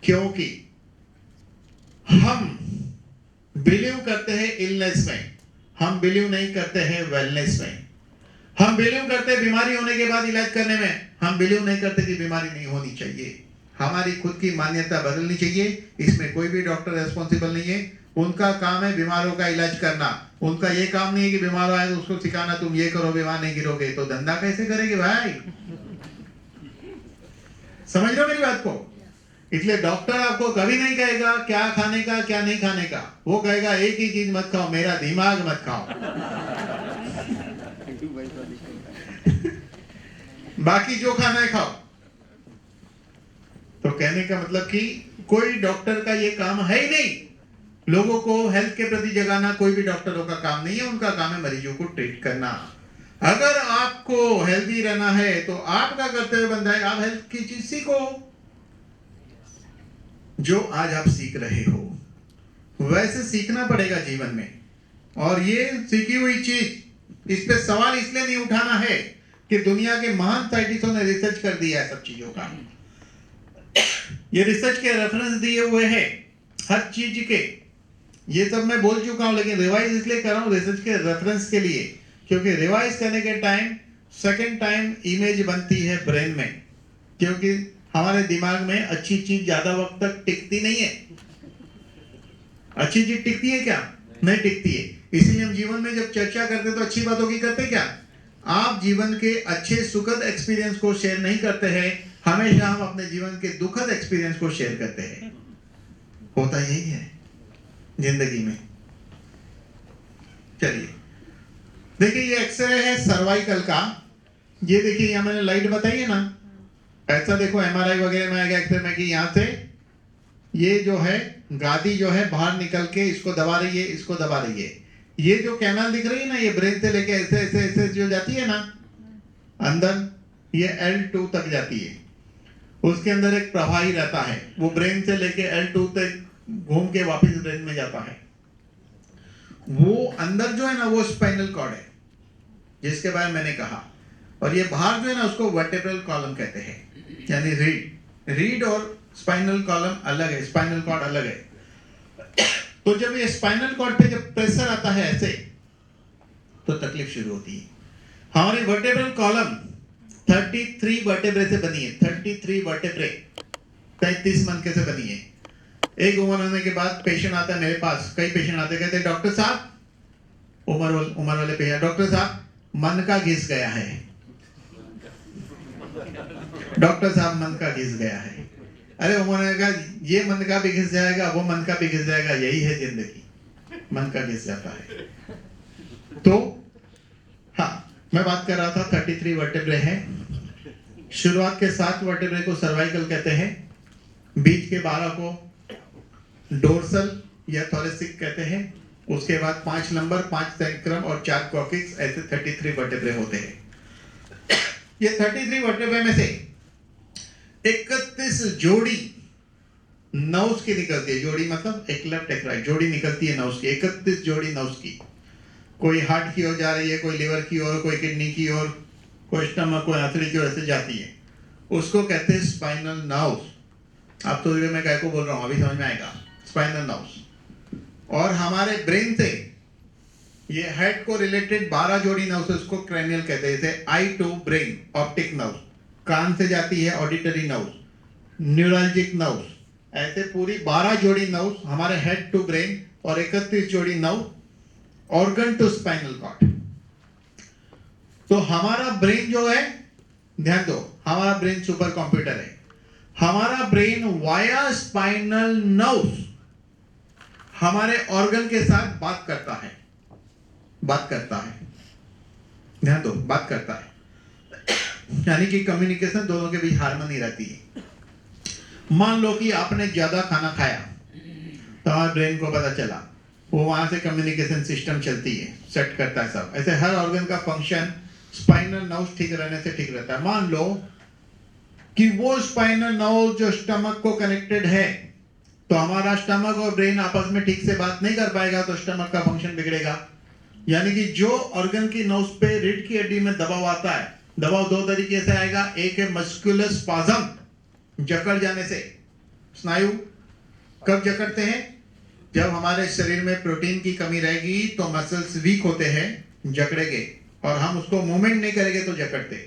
क्योंकि हम बिलीव करते हैं इलनेस में, हम बिलीव नहीं करते हैं वेलनेस में। हम बिलीव करते हैं बीमारी होने के बाद इलाज करने में, हम बिलीव नहीं करते कि बीमारी नहीं होनी चाहिए। हमारी खुद की मान्यता बदलनी चाहिए। इसमें कोई भी डॉक्टर रेस्पॉन्सिबल नहीं है। उनका काम है बीमारों का इलाज करना। उनका ये काम नहीं है कि बीमार आए तो उसको सिखाना तुम ये करो, बीमार नहीं गिरोगे। तो धंधा कैसे करेंगे भाई? समझ रहे हो मेरी बात को? इसलिए डॉक्टर आपको कभी नहीं कहेगा क्या खाने का क्या नहीं खाने का। वो कहेगा एक ही चीज मत खाओ, मेरा दिमाग मत खाओ। बाकी जो खाना है खाओ। तो कहने का मतलब कि कोई डॉक्टर का ये काम है ही नहीं। लोगों को हेल्थ के प्रति जगाना कोई भी डॉक्टरों का काम नहीं है। उनका काम है मरीजों को ट्रीट करना। अगर आपको हेल्दी रहना है तो आपका कर्तव्य बनता है आप हेल्थ की चीज सीखो। जो आज आप सीख रहे हो वैसे सीखना पड़ेगा जीवन में। और ये सीखी हुई चीज, इस पे सवाल इसलिए नहीं उठाना है कि दुनिया के महान साइंटिस्टों ने रिसर्च कर दिया है सब चीजों का। ये रिसर्च के रेफरेंस दिए हुए हैं हर चीज के। ये सब मैं बोल चुका हूं, लेकिन रिवाइज इसलिए कर रहा हूं रिसर्च के रेफरेंस के लिए, क्योंकि रिवाइज करने के टाइम सेकंड टाइम इमेज बनती है ब्रेन में। क्योंकि हमारे दिमाग में अच्छी चीज ज्यादा वक्त तक टिकती नहीं है। अच्छी चीज टिकती है क्या? नहीं टिकती है। इसीलिए हम जीवन में जब चर्चा करते तो अच्छी बातों की करते क्या? आप जीवन के अच्छे सुखद एक्सपीरियंस को शेयर नहीं करते हैं। हमेशा हम अपने जीवन के दुखद एक्सपीरियंस को शेयर करते हैं। होता यही है जिंदगी में। चलिए देखिए, ये एक्सरे है सर्वाइकल का। ये देखिए यहां मैंने लाइट बताई है ना। ऐसा देखो एमआरआई वगैरह में आएगा एक्सरे में कि यहां से ये जो है गादी जो है बाहर निकल के इसको दबा रही है, इसको दबा रही है। ये जो कैनाल दिख रही है ना, ये ब्रेन से लेके ऐसे ऐसे ऐसे जो जाती है ना अंदर, ये L2 तक जाती है। उसके अंदर एक प्रवाही रहता है, वो ब्रेन से लेके L2 तक घूम के वापस ब्रेन में जाता है। वो अंदर जो है ना वो स्पाइनल कॉर्ड है जिसके बारे में मैंने कहा। और ये बाहर जो है ना उसको वर्टेब्रल कॉलम कहते हैं, यानी रीड और स्पाइनल कॉलम अलग है, स्पाइनल कॉर्ड अलग है। तो जब ये स्पाइनल कॉर्ड पे जब प्रेशर आता है ऐसे, तो तकलीफ शुरू होती है। हमारी वर्टेब्रल कॉलम 33 वर्टेब्रे से बनी है। 33 वर्टेब्रे 33 मनके से बनी है। एक उम्र होने के बाद पेशेंट आता है मेरे पास, कई पेशेंट आते कहते हैं डॉक्टर साहब, उम्र वाले पेशेंट, डॉक्टर साहब मन का घिस गया है। डॉक्टर साहब मन का घिस गया है। अरे उन्होंने कहा ये मन का भी घिस जाएगा, वो मन का भी घिस जाएगा, यही है जिंदगी, मन का घिस जाता है। तो हाँ, मैं बात कर रहा था 33 वर्टेब्रे है। शुरुआत के 7 वर्टेब्रे को सर्वाइकल कहते हैं, बीच के 12 को डोर्सल या थोरेसिक कहते हैं। उसके बाद 5 नंबर, 5 सैक्रम और 4 कॉक्सिक्स, ऐसे 33 वर्टेब्रे होते हैं। ये 33 वर्टेब्रे में से 31 जोड़ी नर्व्स की निकलती है। जोड़ी मतलब एक लेफ्ट एक राइट, जोड़ी निकलती है नर्व्स की, 31 जोड़ी नर्व्स की। कोई हार्ट की ओर जा रही है, कोई लिवर की ओर, कोई किडनी की ओर, कोई स्टमक, कोई आंतड़ी की ओर ऐसे जाती है। उसको कहते हैं स्पाइनल नर्व्स। आप तो मैं क्या को बोल रहा हूँ अभी समझ में आएगा। Spinal nerves. और हमारे ब्रेन से ये हेड को रिलेटेड 12 जोड़ी नर्व्स, उसको क्रैनियल कहते हैं। जैसे आई टू ब्रेन, ऑप्टिक नर्व्स, कान से जाती है ऑडिटरी नर्व्स, न्यूरल्जिक नर्व्स, ऐसे पूरी 12 जोड़ी नर्व्स हमारे हेड टू ब्रेन, और 31 जोड़ी nerve organ to spinal cord. तो हमारा ब्रेन जो है, ध्यान दो, हमारा ब्रेन सुपर कंप्यूटर है। हमारा ब्रेन वाया स्पाइनल नर्व्स हमारे ऑर्गन के साथ बात करता है, ध्यान दो, बात करता है। यानी कि कम्युनिकेशन, दोनों के बीच हार्मनी रहती है। मान लो कि आपने ज्यादा खाना खाया तो हमारे ब्रेन को पता चला, वो वहां से कम्युनिकेशन सिस्टम चलती है, सेट करता है सब। ऐसे हर ऑर्गन का फंक्शन स्पाइनल नर्व्स ठीक रहने से ठीक रहता है। मान लो कि वो स्पाइनल नर्व जो स्टमक को कनेक्टेड है, तो हमारा स्टमक और ब्रेन आपस में ठीक से बात नहीं कर पाएगा, तो स्टमक का फंक्शन बिगड़ेगा। यानी कि जो ऑर्गन की नर्व्स पे रीढ़ की हड्डी में दबाव आता है, दबाव 2 तरीके से आएगा। एक है मस्कुलर स्पाज्म, जकड़ जाने से स्नायु कब जकड़ते हैं? जब हमारे शरीर में प्रोटीन की कमी रहेगी तो मसल्स वीक होते हैं, जकड़ेंगे, और हम उसको मूवमेंट नहीं करेंगे तो जकड़ते।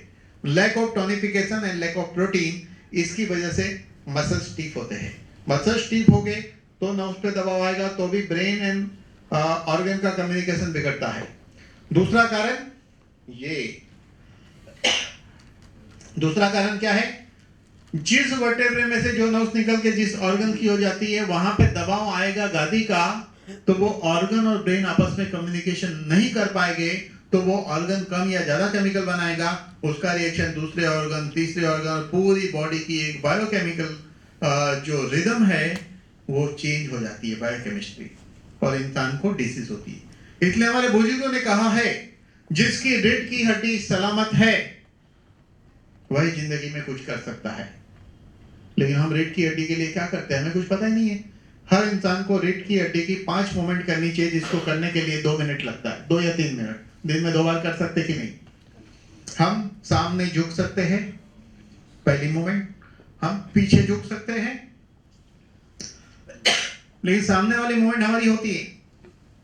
Lack of tonification and lack of protein, इसकी वजह से मसल स्टीफ होते हैं। मसल स्टीफ हो गए तो न उस पर दबाव आएगा, तो भी ब्रेन एंड ऑर्गन का कम्युनिकेशन बिगड़ता है। दूसरा कारण क्या है? जिस वर्टेब्रे में से जो नस निकल के जिस ऑर्गन की हो जाती है, वहां पे दबाव आएगा गादी का, तो वो ऑर्गन और ब्रेन आपस में कम्युनिकेशन नहीं कर पाएंगे, तो वो ऑर्गन कम या ज्यादा केमिकल बनाएगा, उसका रिएक्शन दूसरे ऑर्गन, तीसरे ऑर्गन, पूरी बॉडी की एक बायोकेमिकल जो रिदम है वो चेंज हो जाती है, बायोकेमिस्ट्री, और इंसान को डिसीज होती है। इसलिए हमारे बुजुर्गों ने कहा है, जिसकी रीढ़ की हड्डी सलामत है वही जिंदगी में कुछ कर सकता है। लेकिन हम रीढ़ की हड्डी के लिए क्या करते हैं, हमें कुछ पता ही नहीं है। हर इंसान को रीढ़ की हड्डी की 5 मूवमेंट करनी चाहिए, जिसको करने के लिए 2 मिनट लगता है, 2 या 3 मिनट। दिन में 2 बार कर सकते कि नहीं? हम सामने झुक सकते हैं, पहली मूवमेंट। हम पीछे झुक सकते हैं, लेकिन सामने वाली मूवमेंट हमारी होती है,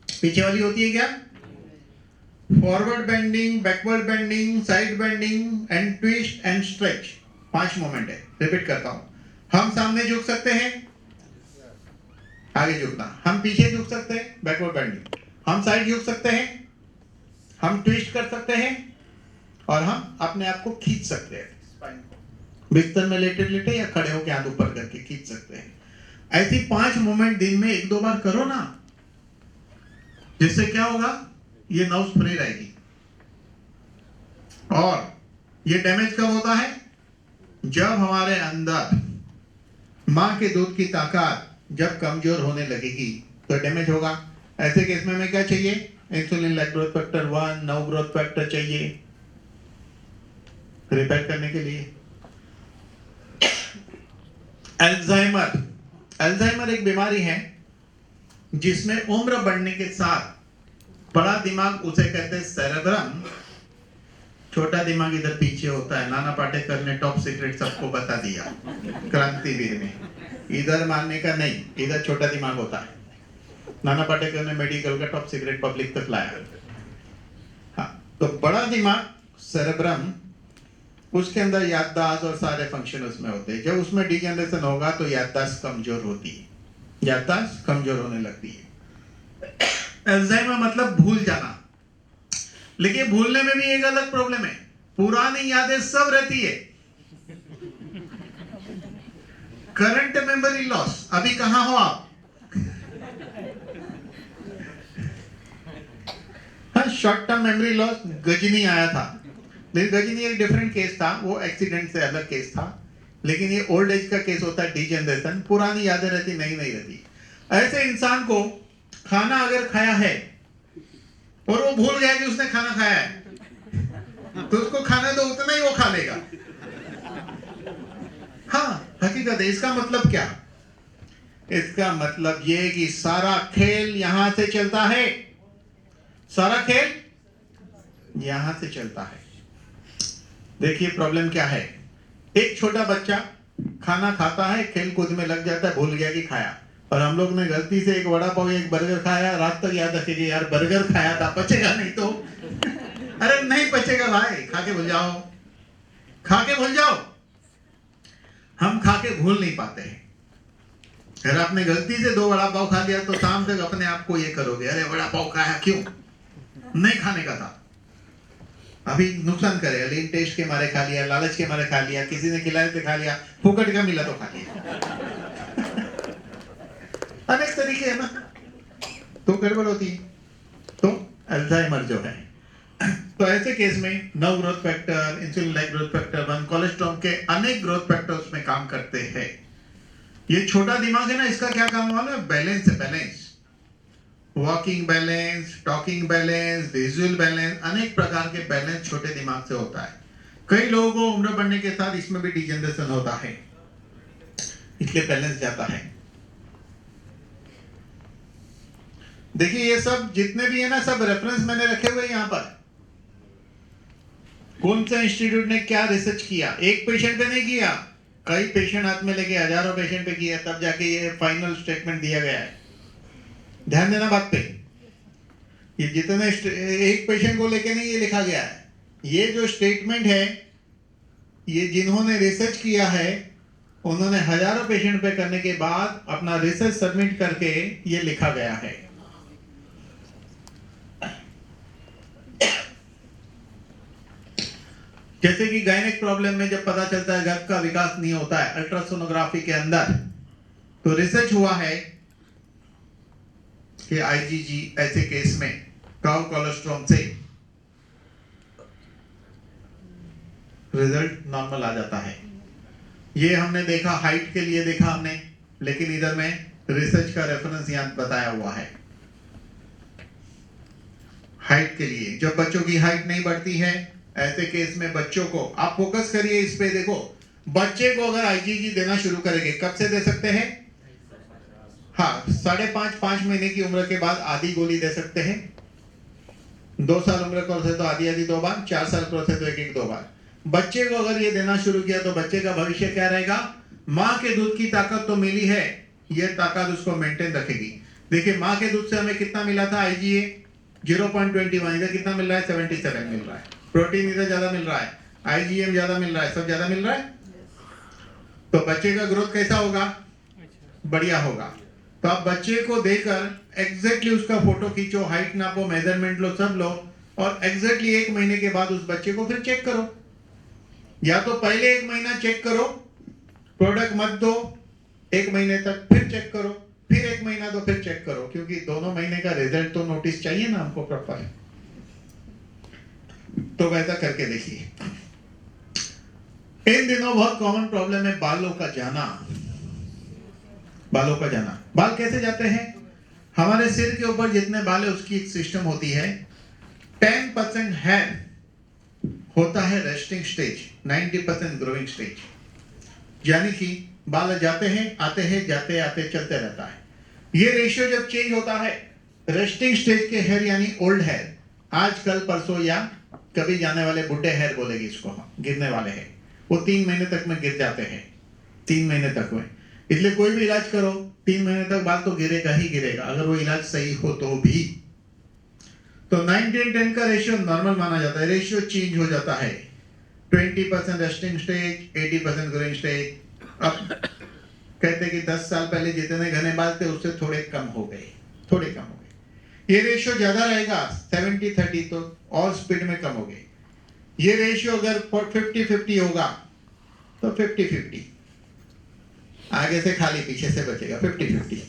पीछे वाली होती है क्या? Forward bending, backward bending, side bending and twist and stretch, 5 movement है। रिपीट करता हूं, हम सामने झुक सकते हैं, आगे झुकना, हम पीछे झुक सकते हैं, बैकवर्ड बेंडिंग, हम साइड झुक सकते हैं, हम ट्विस्ट कर सकते हैं, और हम अपने आप को खींच सकते हैं, बिस्तर में लेटे लेटे या खड़े होकर हाथ ऊपर करके खींच सकते हैं। ऐसी 5 मूवमेंट दिन में 1-2 बार करो ना, जिससे क्या होगा, ये नर्व्स फ्री रहेगी। और ये डैमेज कब होता है? जब हमारे अंदर मां के दूध की ताकत जब कमजोर होने लगेगी तो डैमेज होगा। ऐसे केस में हमें क्या चाहिए? Insulin like growth factor 1, 9 growth factor चाहिए रिपेयर करने के लिए। अल्जाइमर एक बीमारी है जिसमें उम्र बढ़ने के साथ बड़ा दिमाग, उसे कहते हैं सेरेब्रम, छोटा दिमाग इधर पीछे होता है। नाना पाटेकर ने टॉप सीक्रेट सबको बता दिया क्रांतिवीर में, इधर मानने का नहीं, इधर छोटा दिमाग होता है। नाना पाटेकर ने मेडिकल का टॉप सीक्रेट पब्लिक तक लाया। हाँ, तो बड़ा दिमाग सेरेब्रम, उसके अंदर याददाश्त और सारे फंक्शन उसमें होते हैं। जब उसमें डिजेनरेशन होगा तो याददाश्त कमजोर होती है, याददाश्त कमजोर होने लगती है। अल्जाइमर मतलब भूल जाना। लेकिन भूलने में भी एक अलग प्रॉब्लम है, पुरानी यादें सब रहती है, करंट मेमोरी लॉस। अभी कहां हो आप? हाँ, short term memory loss Ghajini आया था, लेकिन गजनी एक डिफरेंट केस था, वो एक्सीडेंट से अलग केस था। लेकिन ये ओल्ड एज का केस होता है, डिजेनरेशन, पुरानी यादें रहती, नहीं रहती। ऐसे इंसान को खाना अगर खाया है और वो भूल गया कि उसने खाना खाया है, तो उसको खाने दो, उतना ही वो खा लेगा। हाँ, हकीकत है। इसका मतलब क्या? इसका मतलब ये कि सारा खेल यहां से चलता है, सारा खेल यहां से चलता है। देखिए प्रॉब्लम क्या है, एक छोटा बच्चा खाना खाता है, खेल कूद में लग जाता है, भूल गया कि खाया, और हम लोग ने गलती से एक वड़ा पाव, एक बर्गर खाया, रात तक याद रखेगी यार बर्गर खाया था, पचेगा नहीं तो। अरे नहीं पचेगा भाई, खा के भूल जाओ, खा के भूल जाओ। हम खा के भूल नहीं पाते हैं। अगर आपने गलती से 2 वड़ा पाव खा लिया तो शाम तक अपने आप को ये करोगे, अरे वड़ा पाव खाया क्यों, नहीं खाने का था, अभी नुकसान करेगा, लेकिन टेस्ट के मारे खा लिया, लालच के मारे खा लिया, किसी ने खिलाया तो खा लिया, फुकट का मिला तो खा लिया। अनेक तरीके है ना, तो गड़बड़ होती है। तो अल्जाइमर जो है, तो ऐसे केस में 9 growth factor, insulin like growth factor 1, cholesterol के अनेक ग्रोथ फैक्टर्स में काम करते हैं। ये छोटा दिमाग है ना, इसका क्या काम वाला है? बैलेंस है, balance, walking balance, talking balance, visual balance, अनेक प्रकार के बैलेंस छोटे दिमाग से होता है। कई लोगों को उम्र बढ़ने के साथ इसमें भी डिजेनरेशन होता है, इसलिए बैलेंस जाता है। देखिए ये सब जितने भी है ना, सब रेफरेंस मैंने रखे हुए यहाँ पर। कौन सा इंस्टीट्यूट ने क्या रिसर्च किया, एक पेशेंट पे नहीं किया, कई पेशेंट हाथ में लेके हजारों पेशेंट पे किया, तब जाके ये फाइनल स्टेटमेंट दिया गया है। ध्यान देना बात पे, ये जितने एक पेशेंट को लेके नहीं ये लिखा गया है। ये जो स्टेटमेंट है, ये जिन्होंने रिसर्च किया है उन्होंने हजारों पेशेंट पे करने के बाद अपना रिसर्च सबमिट करके ये लिखा गया है। जैसे कि गायनेक प्रॉब्लम में जब पता चलता है गर्भ का विकास नहीं होता है अल्ट्रासोनोग्राफी के अंदर, तो रिसर्च हुआ है कि आईजीजी ऐसे केस में काउ कोलेस्ट्रॉम से रिजल्ट नॉर्मल आ जाता है। ये हमने देखा, हाइट के लिए देखा हमने, लेकिन इधर में रिसर्च का रेफरेंस यहां बताया हुआ है। हाइट के लिए जब बच्चों की हाइट नहीं बढ़ती है, ऐसे केस में बच्चों को, आप फोकस करिए इस पे, देखो बच्चे को अगर आईजीजी देना शुरू करेंगे, कब से दे सकते हैं? हाँ, 5.5 महीने की उम्र के बाद आधी गोली दे सकते हैं। 2 साल उम्र को से तो आधी 2 बार, 4 साल को से तो 1 2 बार। बच्चे को अगर ये देना शुरू किया तो बच्चे का भविष्य क्या रहेगा? माँ के दूध की ताकत तो मिली है, ये ताकत उसको मेंटेन रखेगी। देखिए माँ के दूध से हमें कितना मिला था आईजीए 0.21, इधर कितना मिल रहा है? 77 मिल रहा है। प्रोटीन इधर ज्यादा मिल रहा है, आईजीएम ज्यादा मिल रहा है, सब ज्यादा मिल रहा है। तो बच्चे का ग्रोथ कैसा होगा? बढ़िया होगा। तो आप बच्चे को देकर एग्जैक्टली उसका फोटो खींचो, हाइट नापो, मेजरमेंट लो, सब लो, और एग्जैक्टली 1 महीने के बाद उस बच्चे को फिर चेक करो। या तो पहले 1 महीना चेक करो, प्रोडक्ट मत दो 1 महीने तक, फिर चेक करो, फिर 1 महीना दो, फिर चेक करो, क्योंकि दोनों महीने का रिजल्ट तो नोटिस चाहिए ना हमको प्रॉपर। तो वैसा करके देखिए। इन दिनों बहुत कॉमन प्रॉब्लम है बालों का जाना। बालों का जाना, बाल कैसे जाते हैं? हमारे सिर के ऊपर जितने बाल है उसकी एक सिस्टम होती है। 10% हेयर होता है रेस्टिंग स्टेज, 90% ग्रोइंग स्टेज। यानी कि बाल जाते हैं, आते हैं, जाते आते चलते रहता है। ये रेशियो जब चेंज होता है, रेस्टिंग स्टेज के हेयर यानी ओल्ड हेयर, आज कल परसों या कभी जाने वाले बुढ़े हेयर बोलेगी इसको, हम गिरने वाले हैं, वो 3 महीने तक में गिर जाते हैं। 3 महीने तक में, इसलिए कोई भी इलाज करो 3 महीने तक बाल तो गिरेगा ही गिरेगा, अगर वो इलाज सही हो तो भी। तो 90-10 का रेशियो नॉर्मल माना जाता है। रेशियो चेंज हो जाता है, 20% रेस्टिंग स्टेज, 80% ग्रोइंग स्टेज। अब कहते हैं कि 10 साल पहले जितने घने बाल थे उससे थोड़े कम हो गए, थोड़े कम हो गए। ये रेशियो ज्यादा रहेगा 70-30, तो और स्पीड में कम हो गए। ये रेशियो अगर 50-50 होगा तो 50-50, आगे से खाली पीछे से बचेगा। 50-50,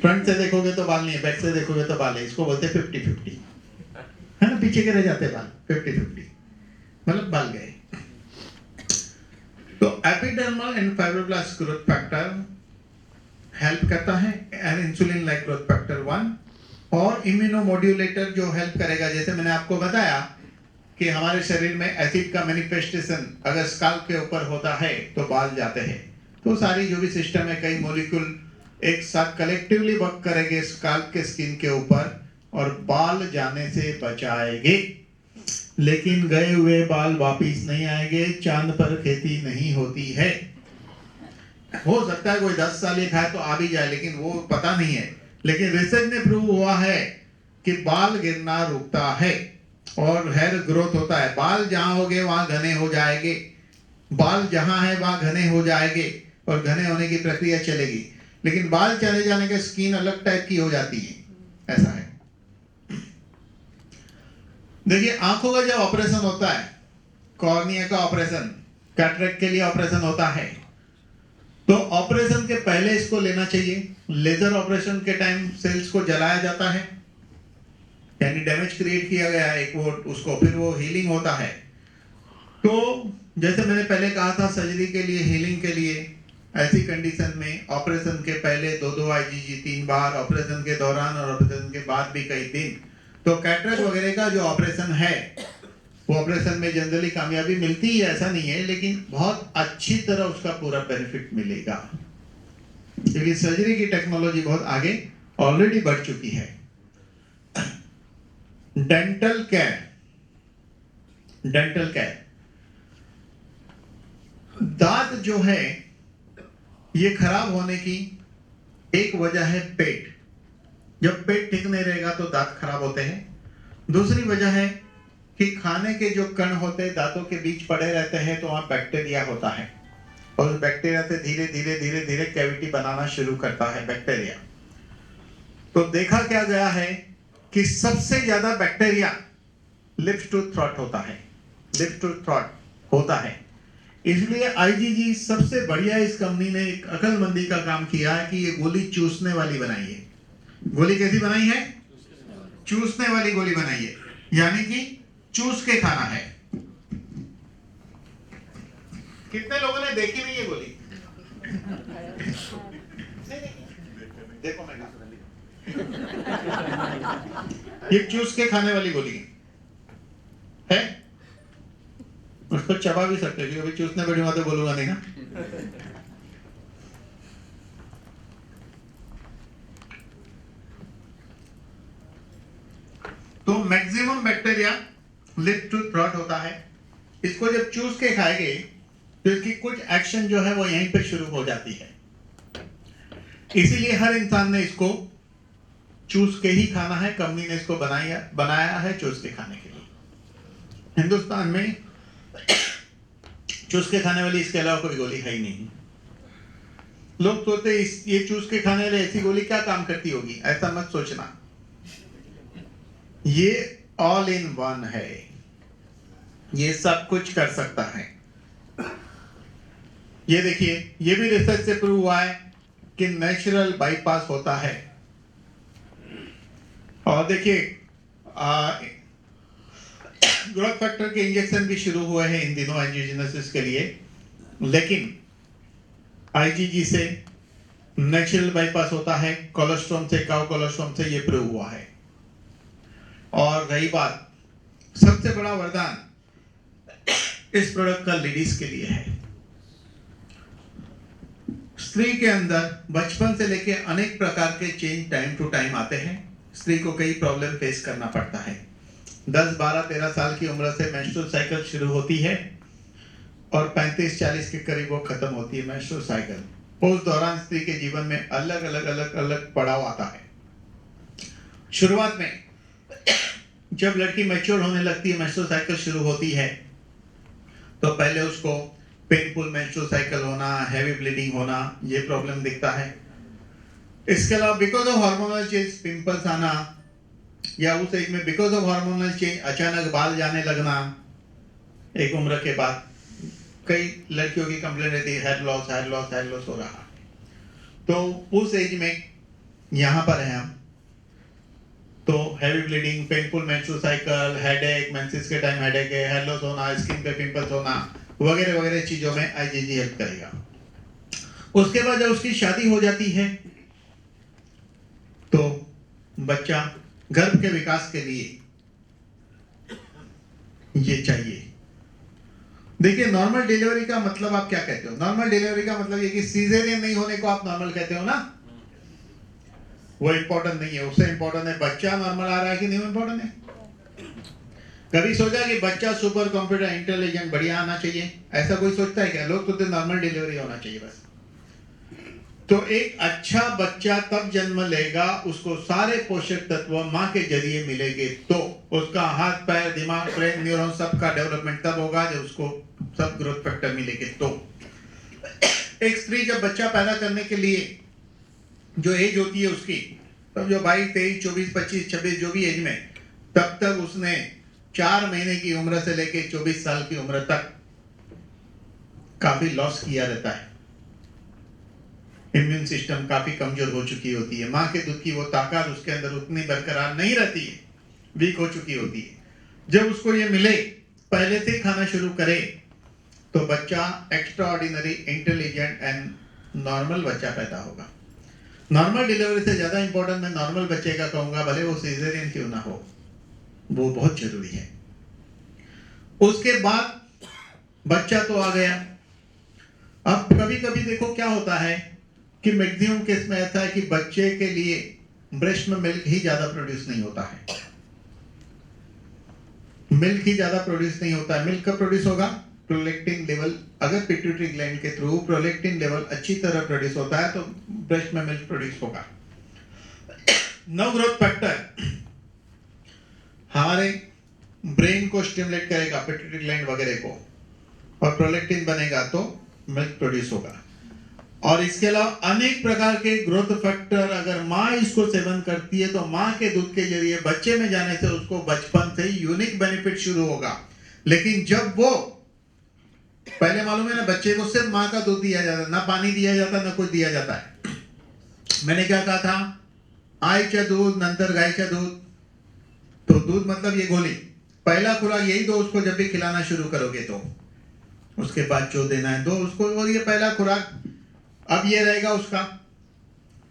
फ्रंट से देखोगे तो बाल नहीं है, बैक से देखोगे तो बाल है, इसको बोलते 50-50, है ना? पीछे के रह जाते बाल, 50-50 मतलब बाल गए। तो epidermal and fibroblast growth factor help करता है, and insulin like growth factor 1, और इम्यूनोमोड्यूलेटर जो हेल्प करेगा। जैसे मैंने आपको बताया कि हमारे शरीर में एसिड का मैनिफेस्टेशन अगर स्काल्प के ऊपर होता है तो बाल जाते हैं। तो सारी जो भी सिस्टम है, कई मॉलिक्यूल एक साथ कलेक्टिवली वर्क करेंगे स्काल्प के स्किन के ऊपर और बाल जाने से बचाएंगे। लेकिन गए हुए बाल वापिस नहीं आएंगे, चांद पर खेती नहीं होती है। हो सकता है कोई 10 साल ये खाए तो आ भी जाए, लेकिन वो पता नहीं है। लेकिन रिसर्च ने प्रूव हुआ है कि बाल गिरना रुकता है और हेयर ग्रोथ होता है। बाल जहां होंगे वहां घने हो जाएंगे, बाल जहां है वहां घने हो जाएंगे और घने होने की प्रक्रिया चलेगी। लेकिन बाल चले जाने के स्किन अलग टाइप की हो जाती है, ऐसा है। देखिए आंखों का जब ऑपरेशन होता है, कॉर्निया का ऑपरेशन, कैटरेक्ट के लिए ऑपरेशन होता है, तो ऑपरेशन के पहले इसको लेना चाहिए। लेजर ऑपरेशन के टाइम सेल्स को जलाया जाता है, यानी डैमेज क्रिएट किया गया है एक, वो उसको फिर वो हीलिंग होता है। तो जैसे मैंने पहले कहा था, सर्जरी के लिए, हीलिंग के लिए, ऐसी कंडीशन में ऑपरेशन के पहले 2 आईजीजी 3 बार, ऑपरेशन के दौरान और ऑपरेशन के बाद भी कई दिन। तो कैटरेक्ट वगैरह का जो ऑपरेशन है, वो ऑपरेशन में जनरली कामयाबी मिलती है, ऐसा नहीं है, लेकिन बहुत अच्छी तरह उसका पूरा बेनिफिट मिलेगा, क्योंकि सर्जरी की टेक्नोलॉजी बहुत आगे ऑलरेडी बढ़ चुकी है। डेंटल केयर, डेंटल केयर दांत जो है ये खराब होने की एक वजह है पेट। जब पेट ठीक नहीं रहेगा तो दांत खराब होते हैं। दूसरी वजह है कि खाने के जो कण होते हैं दांतों के बीच पड़े रहते हैं, तो वहां बैक्टीरिया होता है और उस बैक्टीरिया से धीरे धीरे धीरे धीरे कैविटी बनाना शुरू करता है बैक्टीरिया। तो देखा क्या गया है कि सबसे ज्यादा बैक्टीरिया लिप्स टू थ्रोट होता है, लिप्स टू थ्रोट होता है। इसलिए आईजीजी सबसे बढ़िया इस कंपनी ने एक अकलमंदी का काम किया है कि ये गोली चूसने वाली बनाई है। गोली कैसी बनाई है? चूसने वाली गोली बनाई है, यानी कि चूस के खाना है। कितने लोगों ने देखी नहीं है गोली? देखो मैं ये चूस के खाने वाली गोली है। उसको चबा भी सकते हैं, अभी चूसने बैठूंगा तो बोलूंगा नहीं ना। तो maximum bacteria lip to throat होता है। इसको जब चूस के खाएंगे तो इसकी कुछ एक्शन जो है वो यहीं पे शुरू हो जाती है। इसीलिए हर इंसान ने इसको चूस के ही खाना है। कंपनी ने इसको बनाया है चूस के खाने के लिए। हिंदुस्तान में चूस के खाने वाली इसके अलावा कोई गोली है ही नहीं। लोग सोचते ये चूस के खाने वाली ऐसी गोली क्या काम करती होगी, ऐसा मत सोचना। ये ऑल इन वन है, ये सब कुछ कर सकता है। ये देखिए, ये भी रिसर्च से प्रूव हुआ है कि नेचुरल बाईपास होता है। और देखिए ग्रोथ फैक्टर के इंजेक्शन भी शुरू हुए हैं इन दिनों एंजियोजेनेसिस के लिए, लेकिन आईजीजी से नेचुरल बाईपास होता है। कोलेस्ट्रॉम से, काउ कोलेस्ट्रॉम से ये प्रूव हुआ है। और रही बात, सबसे बड़ा वरदान इस प्रोडक्ट का लेडीज के लिए है। स्त्री के अंदर बचपन से लेके अनेक प्रकार के चेंज टाइम टू टाइम आते हैं। स्त्री को कई प्रॉब्लम फेस करना पड़ता है। 10, 12, 13 साल की उम्र से मेंस्ट्रुअल साइकिल शुरू होती है और 35-40 के करीब वो खत्म होती है मेंस्ट्रुअल साइकिल। उस दौरान स्त्री के जीवन में अलग अलग पड़ाव आता है। शुरुआत में जब लड़की मैच्योर होने लगती है, मेंस्ट्रुअल साइकिल शुरू होती है, तो पहले उसको पेनफुल मेंस्ट्रुअल साइकिल होना, हैवी ब्लीडिंग होना, ये प्रॉब्लम दिखता है। इसके अलावा because of hormonal change pimples आना, या उस एज में बिकॉज ऑफ हार्मोनल चेंज अचानक बाल जाने लगना। एक उम्र के बाद कई लड़कियों की कंप्लेंट रहती है हेयर लॉस हो रहा। तो उस एज में यहाँ पर है हम, तो heavy bleeding, painful menstrual cycle, headache, menses के टाइम हेडेक है, हेयर लॉस होना, स्किन पे पिंपल्स होना, वगैरह वगैरह चीजों में आईजीजी हेल्प करेगा। उसके बाद जब उसकी शादी हो जाती है तो बच्चा गर्भ के विकास के लिए ये चाहिए। देखिए, नॉर्मल डिलीवरी का मतलब आप क्या कहते हो? नॉर्मल डिलीवरी का मतलब ये कि सीजेरियन नहीं होने को आप नॉर्मल कहते हो ना। वो इंपॉर्टेंट नहीं है, उससे इंपॉर्टेंट है बच्चा नॉर्मल आ रहा है कि नहीं इंपॉर्टेंट है। कभी सोचा कि बच्चा सुपर कंप्यूटर इंटेलिजेंट बढ़िया आना चाहिए? ऐसा कोई सोचता है क्या? लोग तो नॉर्मल डिलीवरी होना चाहिए बस। तो एक अच्छा बच्चा तब जन्म लेगा, उसको सारे पोषक तत्व मां के जरिए मिलेंगे, तो उसका हाथ, पैर, दिमाग, ब्रेन, न्यूरॉन सबका डेवलपमेंट तब होगा जब उसको सब ग्रोथ फैक्टर मिलेंगे। तो एक स्त्री जब बच्चा पैदा करने के लिए जो एज होती है उसकी, तब जो 22, 23, 24, 25, 26 जो भी एज में, तब तक उसने 4 महीने की उम्र से लेके 24 साल की उम्र तक काफी लॉस किया रहता है। इम्यून सिस्टम काफी कमजोर हो चुकी होती है। मां के दूध की वो ताकत उसके अंदर उतनी बरकरार नहीं रहती है, वीक हो चुकी होती है। जब उसको ये मिले, पहले से खाना शुरू करे, तो बच्चा extra ordinary, intelligent and normal बच्चा पैदा होगा। नॉर्मल डिलीवरी से ज्यादा इंपॉर्टेंट मैं नॉर्मल बच्चे का कहूंगा, भले वो सीजरियन क्यों ना हो, वो बहुत जरूरी है। उसके बाद बच्चा तो आ गया। अब कभी कभी देखो क्या होता है कि मैक्सिमम केस में ऐसा है कि बच्चे के लिए ब्रेस्ट में मिल्क ही ज्यादा प्रोड्यूस नहीं होता है। मिल्क ही ज्यादा प्रोड्यूस नहीं होता है। मिल्क कब प्रोड्यूस होगा? प्रोलेक्टिन लेवल, अगर पिट्यूटरी ग्लैंड के थ्रू प्रोलेक्टिन लेवल अच्छी तरह प्रोड्यूस होता है तो ब्रेस्ट में मिल्क प्रोड्यूस होगा। नव ग्रोथ फैक्टर हमारे ब्रेन को स्टिमुलेट करेगा, पिट्यूटरी ग्लैंड वगैरह को, और प्रोलेक्टिन बनेगा तो मिल्क प्रोड्यूस होगा। और इसके अलावा अनेक प्रकार के ग्रोथ फैक्टर अगर माँ इसको सेवन करती है तो माँ के दूध के जरिए बच्चे में जाने से उसको बचपन से ही यूनिक बेनिफिट शुरू होगा। लेकिन जब वो पहले मालूम है ना, बच्चे को सिर्फ माँ का दूध दिया जाता है, ना पानी दिया जाता, ना कुछ दिया जाता है। मैंने क्या कहा था, आईचं दूध नंतर गायचं दूध, तो दूध मतलब ये गोली, पहला खुराक यही दो उसको जब भी खिलाना शुरू करोगे तो, उसके बाद जो देना है दो उसको, और ये पहला खुराक अब ये रहेगा उसका।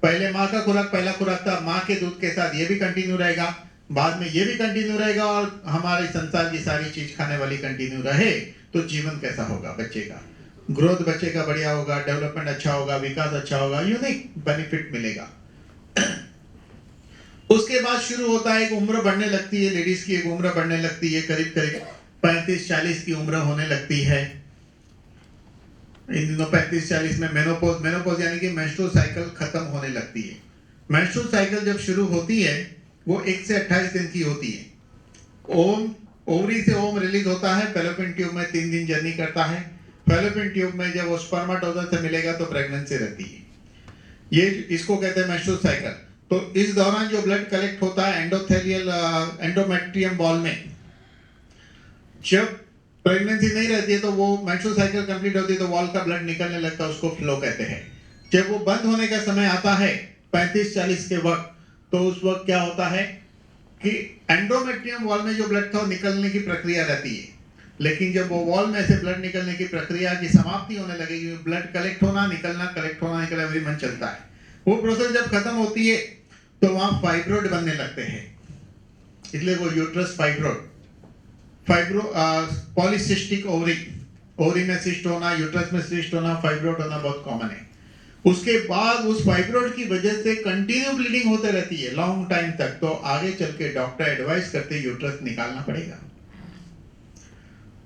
पहले माँ का खुराक पहला खुराक था, माँ के दूध के साथ ये भी कंटिन्यू रहेगा, बाद में ये भी कंटिन्यू रहेगा, और हमारे संसार की सारी चीज खाने वाली कंटिन्यू रहे तो जीवन कैसा होगा बच्चे का, ग्रोथ बच्चे का बढ़िया होगा, डेवलपमेंट अच्छा होगा, विकास अच्छा होगा, यूनिक बेनिफिट मिलेगा। उसके बाद शुरू होता है, एक उम्र बढ़ने लगती है, लेडीज की एक उम्र बढ़ने लगती है, करीब करीब 35-40 की उम्र होने लगती है। इन दिनों 35-40 में मेनोपॉज, मेनोपॉज यानी कि मेंस्ट्रुअल साइकिल खत्म होने लगती है। मेंस्ट्रुअल साइकिल जब शुरू होती है वो 1 से 28 दिन की होती है। ओवरी से ओम रिलीज होता है, फैलोपियन ट्यूब में 3 दिन जर्नी करता है, फैलोपियन ट्यूब में जब वो स्पर्मेटोजोआ से मिलेगा तो प्रेगनेंसी रहती है। ये इसको कहते हैं मेंस्ट्रुअल साइकिल। तो इस दौरान जो ब्लड कलेक्ट होता है एंडोथेलियल एंडोमेट्रियम बॉल में, जब प्रेगनेंसी नहीं रहती है तो वो मेंस्ट्रुअल साइकिल कंप्लीट होती है तो वॉल का ब्लड निकलने लगता है, उसको फ्लो कहते हैं। जब वो बंद होने का समय आता है 35-40 के वक्त, तो उस वक्त क्या होता है कि एंडोमेट्रियम वॉल में जो ब्लड था निकलने की प्रक्रिया रहती है, लेकिन जब वो वॉल में से ब्लड निकलने की प्रक्रिया की समाप्ति होने लगेगी, ब्लड कलेक्ट होना निकलना, कलेक्ट होना निकलना एवरी मंथ चलता है, वो प्रोसेस जब खत्म होती है तो वहां फाइब्रोइड बनने लगते हैं, इसलिए वो uterus fibroid, polycystic ovary, ovary में सिस्ट होना, यूट्रस में सिस्ट होना, फाइब्रोइड होना बहुत कॉमन है। उसके बाद उस फाइब्रोइड की वजह से कंटिन्यू ब्लीडिंग होते रहती है लॉन्ग टाइम तक, तो आगे चल के डॉक्टर एडवाइस करते यूट्रस निकालना पड़ेगा।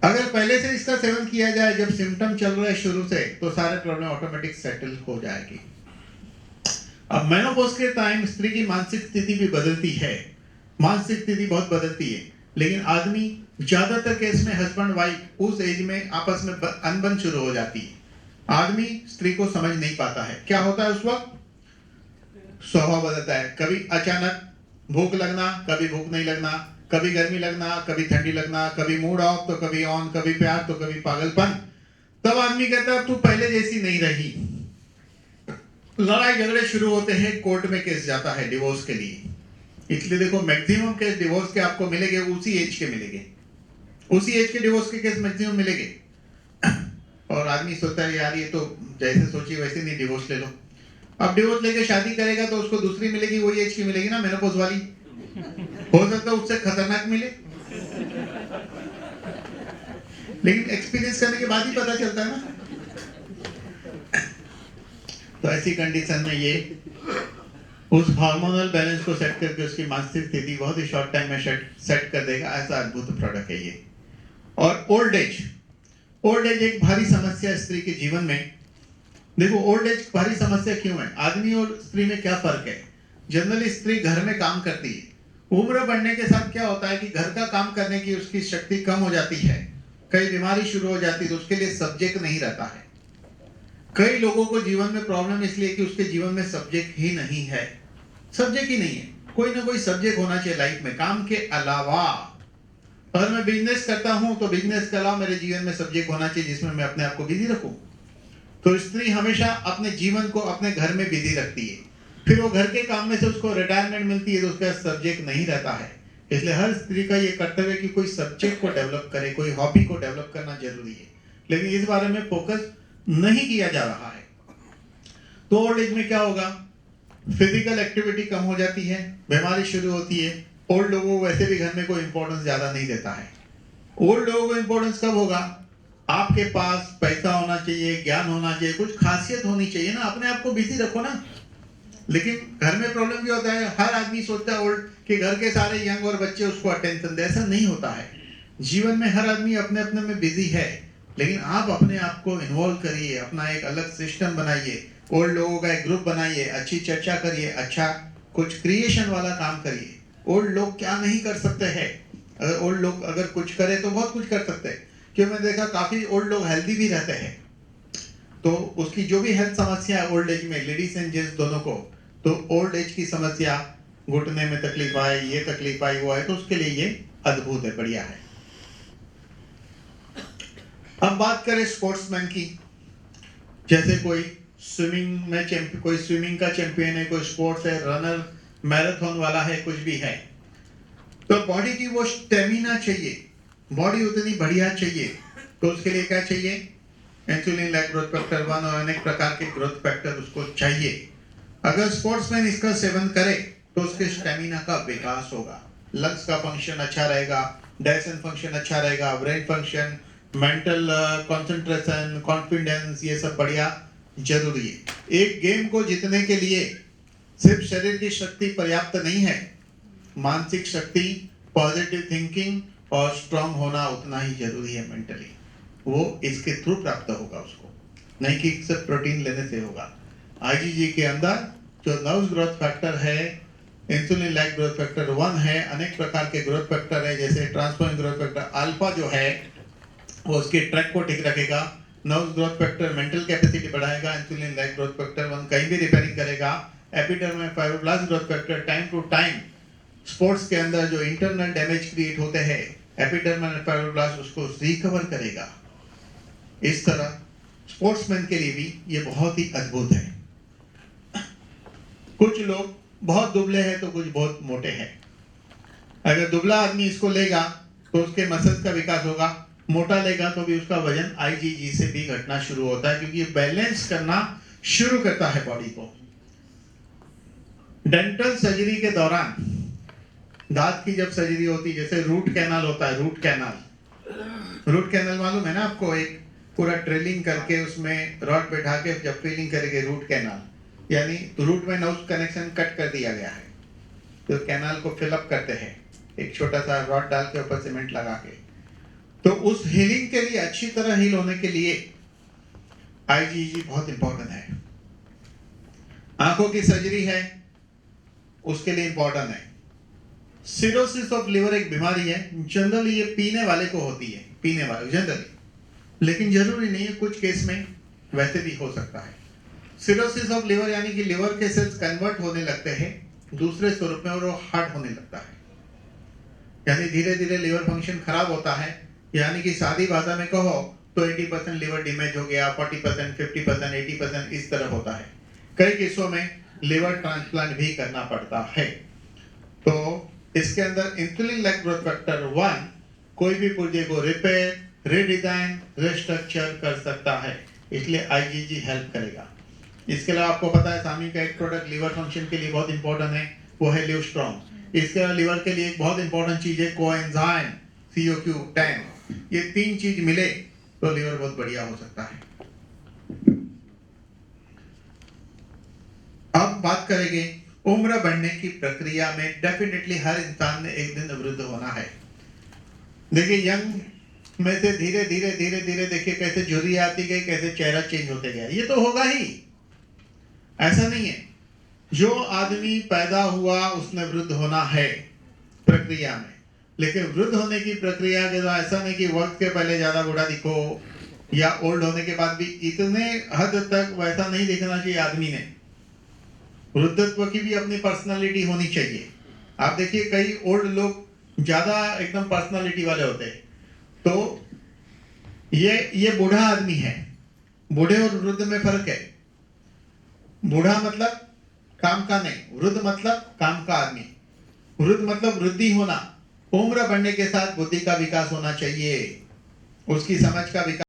अगर पहले से इसका सेवन किया जाए जब सिम्टम चल रहा है शुरू से, तो सारे प्रॉब्लम ऑटोमेटिक सेटल हो जाएगी। अब मेनोपॉज के टाइम स्त्री की मानसिक स्थिति भी बदलती है, मानसिक स्थिति बहुत बदलती है, लेकिन आदमी ज्यादातर केस में हस्बैंड वाइफ उस एज में आपस में अनबन शुरू हो जाती है। आदमी स्त्री को समझ नहीं पाता है, क्या होता है उस वक्त स्वभाव बदलता है, कभी अचानक भूख लगना, कभी भूख नहीं लगना, कभी गर्मी लगना, कभी ठंडी लगना, कभी मूड ऑफ तो कभी ऑन, कभी प्यार तो कभी पागलपन। तब आदमी कहता है तू पहले जैसी नहीं रही। लड़ाई झगड़े शुरू होते हैं, कोर्ट में केस जाता है डिवोर्स के लिए। इसलिए देखो मैक्सिमम केस डिवोर्स के आपको मिलेंगे उसी एज के मिलेंगे, उसी एज के डिवोर्स के केस मैक्सिमम मिलेंगे। और आदमी सोचता है यार ये तो जैसे सोची वैसे नहीं, डिवोर्स ले लो। अब डिवोर्स लेके शादी करेगा तो उसको दूसरी मिलेगी, वही एज की मिलेगी ना, मेनोपॉज वाली, हो सकता है उससे खतरनाक मिले, लेकिन एक्सपीरियंस करने के बाद ही पता चलता है ना। तो ऐसी कंडीशन में ये उस हार्मोनल बैलेंस को सेट करके उसकी मानसिक स्थिति बहुत ही शॉर्ट टाइम में सेट कर देगा, ऐसा अद्भुत प्रोडक्ट है ये। और ओल्ड एज, ओल्ड एज एक भारी समस्या स्त्री के जीवन में। देखो ओल्ड एज भारी समस्या क्यों है, आदमी और स्त्री में क्या फर्क है। जनरली स्त्री घर में काम करती है, उम्र बढ़ने के साथ क्या होता है कि घर का काम करने की उसकी शक्ति कम हो जाती है, कई बीमारी शुरू हो जाती है, तो उसके लिए सब्जेक्ट नहीं रहता है। कई लोगों को जीवन में प्रॉब्लम इसलिए कि उसके जीवन में सब्जेक्ट ही नहीं है, सब्जेक्ट ही नहीं है, कोई ना कोई सब्जेक्ट होना चाहिए लाइफ में काम के अलावा। अगर मैं बिजनेस करता हूं तो बिजनेस के अलावा मेरे जीवन में सब्जेक्ट होना चाहिए जिसमें मैं अपने आप को बिजी रखूं। तो स्त्री हमेशा अपने जीवन को अपने घर में बिजी रखती है, फिर वो घर के काम में से उसको रिटायरमेंट मिलती है तो उसका सब्जेक्ट नहीं रहता है। इसलिए हर स्त्री का ये कर्तव्य है कि कोई सब्जेक्ट को डेवलप करे, कोई हॉबी को डेवलप करना जरूरी है, लेकिन इस बारे में फोकस नहीं किया जा रहा है। तो ओल्ड एज में क्या होगा, फिजिकल एक्टिविटी कम हो जाती है, बीमारी शुरू होती है। ओल्ड लोगों को वैसे भी घर में कोई इंपॉर्टेंस ज्यादा नहीं देता है। ओल्ड लोगों को इंपॉर्टेंस कब होगा, आपके पास पैसा होना चाहिए, ज्ञान होना चाहिए, कुछ खासियत होनी चाहिए ना, अपने आप को बिजी रखो ना। लेकिन घर में प्रॉब्लम भी होता है, हर आदमी सोचता है ओल्ड कि घर के सारे यंग और बच्चे उसको अटेंशन दे, ऐसा नहीं होता है। जीवन में हर आदमी अपने अपने में बिजी है, लेकिन आप अपने आप को इन्वॉल्व करिए, अपना एक अलग सिस्टम बनाइए, ओल्ड लोगों का एक ग्रुप बनाइए, अच्छी चर्चा करिए, अच्छा कुछ क्रिएशन वाला काम करिए। ओल्ड लोग क्या नहीं कर सकते हैं, अगर ओल्ड लोग अगर कुछ करे तो बहुत कुछ कर सकते हैं। क्यों, मैं देखा काफी ओल्ड लोग हेल्दी भी रहते हैं, तो उसकी जो भी हेल्थ समस्या है ओल्ड एज में, लेडीज एंड जेंट्स दोनों को, तो ओल्ड एज की समस्या, घुटने में तकलीफ आए, ये तकलीफ आई, वो है, तो उसके लिए ये अद्भुत है, बढ़िया है। अब बात करें स्पोर्ट्समैन की, जैसे कोई स्विमिंग में चैंपियन, कोई स्विमिंग का चैंपियन है, कोई स्पोर्ट्स है, रनर, मैराथन वाला है, कुछ भी है, तो बॉडी की वो स्टेमिना चाहिए, बॉडी उतनी बढ़िया चाहिए, तो उसके लिए क्या चाहिए? इंसुलिन लाइक ग्रोथ फैक्टर 1 और अनेक प्रकार के ग्रोथ फैक्टर उसको चाहिए। अगर स्पोर्ट्समैन इसका सेवन करे तो उसके स्टेमिना का विकास होगा, लंग्स का फंक्शन अच्छा रहेगा, डाइजेशन फंक्शन अच्छा रहेगा, brain function, mental concentration, confidence, ये सब बढ़िया जरूरी है। एक गेम को जीतने के लिए सिर्फ शरीर की शक्ति पर्याप्त नहीं है, मानसिक शक्ति, पॉजिटिव थिंकिंग और स्ट्रांग होना उतना ही जरूरी है मेंटली। वो इसके थ्रू प्राप्त होगा उसको, नहीं कि सिर्फ प्रोटीन लेने से होगा। आईजीजी के अंदर जो नर्व्स ग्रोथ फैक्टर है, इंसुलिन लाइक ग्रोथ फैक्टर 1 है, अनेक प्रकार के ग्रोथ फैक्टर है, जैसे ट्रांसफॉर्म ग्रोथ फैक्टर अल्फा जो है वो उसके ट्रैक को ठीक रखेगा, nerves growth factor mental capacity बढ़ाएगा, इंसुलिन लाइक ग्रोथ फैक्टर 1 कहीं भी रिपेयरिंग करेगा, epidermal fibroblast growth factor time to time sports के अंदर जो इंटरनल डैमेज क्रिएट होते हैं, एपिडर्मल फाइब्रोब्लास्ट उसको रिकवर करेगा। इस तरह स्पोर्ट्समैन के लिए भी ये बहुत ही अद्भुत है। कुछ लोग बहुत दुबले हैं तो कुछ बहुत मोटे हैं। अगर दुबला आदमी इसको लेगा तो उसके मसल्स का विकास होगा, मोटा लेगा तो भी उसका वजन आईजीजी से भी घटना शुरू होता है, क्योंकि ये बैलेंस करना शुरू करता है बॉडी को। डेंटल सर्जरी के दौरान, दांत की जब सर्जरी होती है, जैसे रूट कैनाल होता है, रूट कैनाल मालूम है ना आपको, एक पूरा ड्रिलिंग करके उसमें रॉड बैठा के जब फिलिंग करेंगे, रूट कैनाल, यानी रूट में नोज कनेक्शन कट कर दिया गया है, तो कैनाल को फिलअप करते हैं एक छोटा सा रॉड डाल के ऊपर सीमेंट लगा के। तो उस हीलिंग के लिए, अच्छी तरह हील होने के लिए आईजीजी बहुत इंपॉर्टेंट है। आंखों की सर्जरी है, उसके लिए इंपॉर्टेंट है। सिरोसिस ऑफ लिवर एक बीमारी है, जनरली ये पीने वाले को होती है, पीने वाले जनरली, लेकिन जरूरी नहीं है, कुछ केस में वैसे भी हो सकता है। सिरोसिस ऑफ लिवर यानी कि लिवर के सेल्स कन्वर्ट होने लगते हैं दूसरे स्वरूप में और वो हार्ड होने लगता है, यानी धीरे धीरे लिवर फंक्शन खराब होता है, यानी कि सादी भाषा में कहो तो 80% लिवर डैमेज हो गया, 40%, 50%, 80% इस तरह होता है। कई केसों में लिवर ट्रांसप्लांट भी करना पड़ता है। तो इसके अंदर इंसुलिन लाइक ग्रोथ फैक्टर 1 कोई भी पुर्जे को रिपेयर, रिडिजाइन, रिस्ट्रक्चर कर सकता है, इसलिए आईजीजी हेल्प करेगा। इसके अलावा आपको पता है सामी का एक प्रोडक्ट लिवर फंक्शन के लिए बहुत इंपॉर्टेंट है, वो है लिवस्ट्रॉन्ग। इसके अलावा लिवर के लिए एक बहुत इंपॉर्टेंट चीज है कोएंजाइम, CoQ10। ये 3 चीज मिले तो लिवर बहुत बढ़िया हो सकता है। अब बात करेंगे उम्र बढ़ने की प्रक्रिया में। डेफिनेटली हर इंसान ने एक दिन वृद्ध होना है। देखिए यंग में से धीरे धीरे धीरे धीरे देखिए कैसे झुर्री आती गई, कैसे चेहरा चेंज होते गया, ये तो होगा ही, ऐसा नहीं है। जो आदमी पैदा हुआ उसने वृद्ध होना है प्रक्रिया में, लेकिन वृद्ध होने की प्रक्रिया के बाद ऐसा नहीं कि वक्त के पहले ज्यादा बूढ़ा दिखो या ओल्ड होने के बाद भी इतने हद तक वैसा नहीं दिखना चाहिए आदमी ने। वृद्धत्व की भी अपनी पर्सनालिटी होनी चाहिए। आप देखिए कई ओल्ड लोग ज्यादा एकदम पर्सनालिटी वाले होते हैं, तो ये बूढ़ा आदमी है। बूढ़े और वृद्ध में फर्क है। बूढ़ा मतलब काम का नहीं, वृद्ध मतलब काम का आदमी। वृद्ध मतलब वृद्धि होना, उम्र बढ़ने के साथ बुद्धि का विकास होना चाहिए, उसकी समझ का विकास